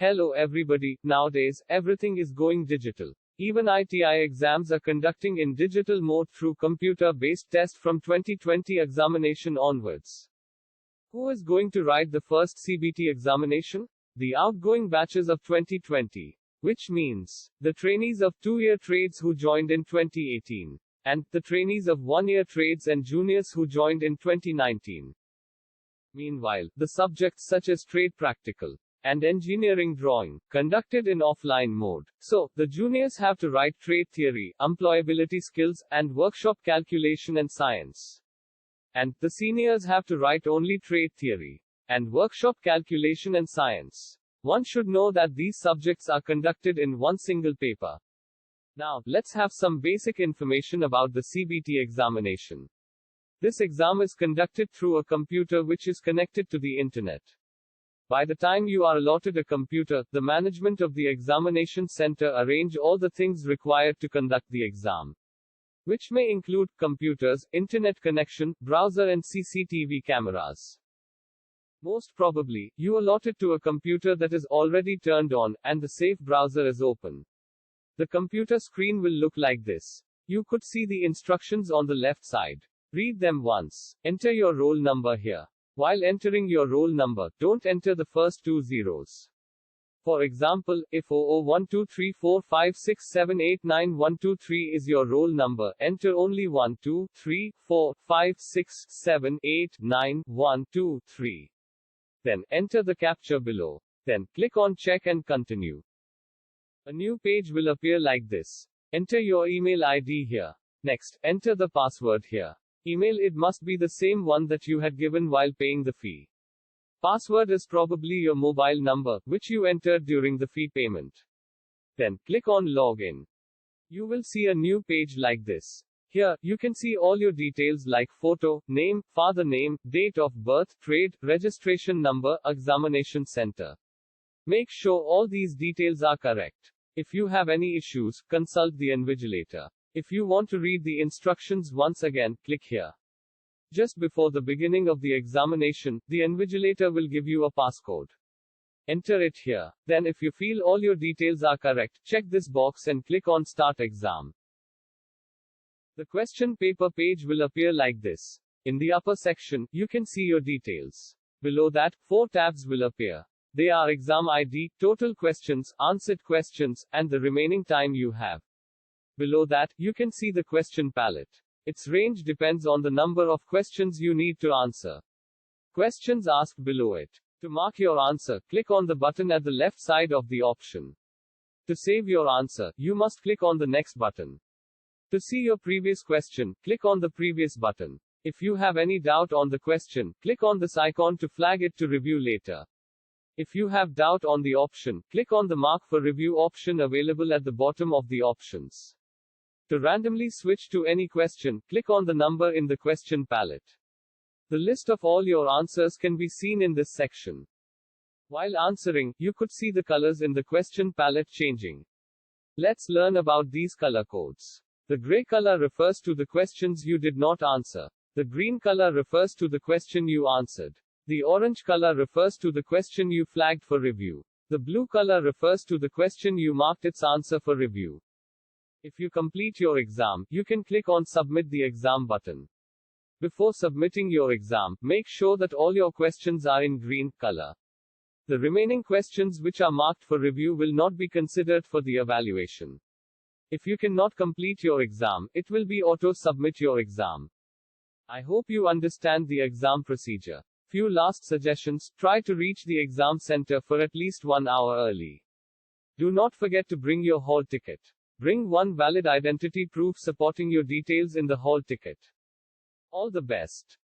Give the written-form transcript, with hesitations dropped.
Hello everybody, nowadays, everything is going digital. Even ITI exams are conducting in digital mode through computer-based test from 2020 examination onwards. Who is going to write the first CBT examination? The outgoing batches of 2020. Which means, the trainees of 2-year trades who joined in 2018. And, the trainees of 1-year trades and juniors who joined in 2019. Meanwhile, the subjects such as trade practical and engineering drawing, conducted in offline mode. So, the juniors have to write trade theory, employability skills, and workshop calculation and science. And, the seniors have to write only trade theory and workshop calculation and science. One should know that these subjects are conducted in one single paper. Now, let's have some basic information about the CBT examination. This exam is conducted through a computer which is connected to the internet. By the time you are allotted a computer, the management of the examination center arrange all the things required to conduct the exam, which may include computers, internet connection, browser and CCTV cameras. Most probably, you allotted to a computer that is already turned on, and the safe browser is open. The computer screen will look like this. You could see the instructions on the left side. Read them once. Enter your roll number here. While entering your roll number, don't enter the first two zeros. For example, if 00123456789123 is your roll number, enter only 123456789123. Then, enter the captcha below. Then, click on Check and Continue. A new page will appear like this. Enter your email ID here. Next, enter the password here. Email it must be the same one that you had given while paying the fee. Password is probably your mobile number, which you entered during the fee payment. Then, click on Login. You will see a new page like this. Here, you can see all your details like photo, name, father name, date of birth, trade, registration number, examination center. Make sure all these details are correct. If you have any issues, consult the invigilator. If you want to read the instructions once again, click here. Just before the beginning of the examination, the invigilator will give you a passcode. Enter it here. Then if you feel all your details are correct, check this box and click on Start Exam. The question paper page will appear like this. In the upper section, you can see your details. Below that, 4 tabs will appear. They are Exam ID, Total Questions, Answered Questions, and the remaining time you have. Below that, you can see the question palette. Its range depends on the number of questions you need to answer. Questions asked below it. To mark your answer, click on the button at the left side of the option. To save your answer, you must click on the next button. To see your previous question, click on the previous button. If you have any doubt on the question, click on this icon to flag it to review later. If you have doubt on the option, click on the Mark for Review option available at the bottom of the options. To randomly switch to any question, click on the number in the question palette. The list of all your answers can be seen in this section. While answering, you could see the colors in the question palette changing. Let's learn about these color codes. The gray color refers to the questions you did not answer. The green color refers to the question you answered. The orange color refers to the question you flagged for review. The blue color refers to the question you marked its answer for review. If you complete your exam, you can click on Submit the Exam button. Before submitting your exam, make sure that all your questions are in green color. The remaining questions which are marked for review will not be considered for the evaluation. If you cannot complete your exam, it will be auto-submit your exam. I hope you understand the exam procedure. Few last suggestions: try to reach the exam center for at least 1 hour early. Do not forget to bring your hall ticket. Bring one valid identity proof supporting your details in the hall ticket. All the best.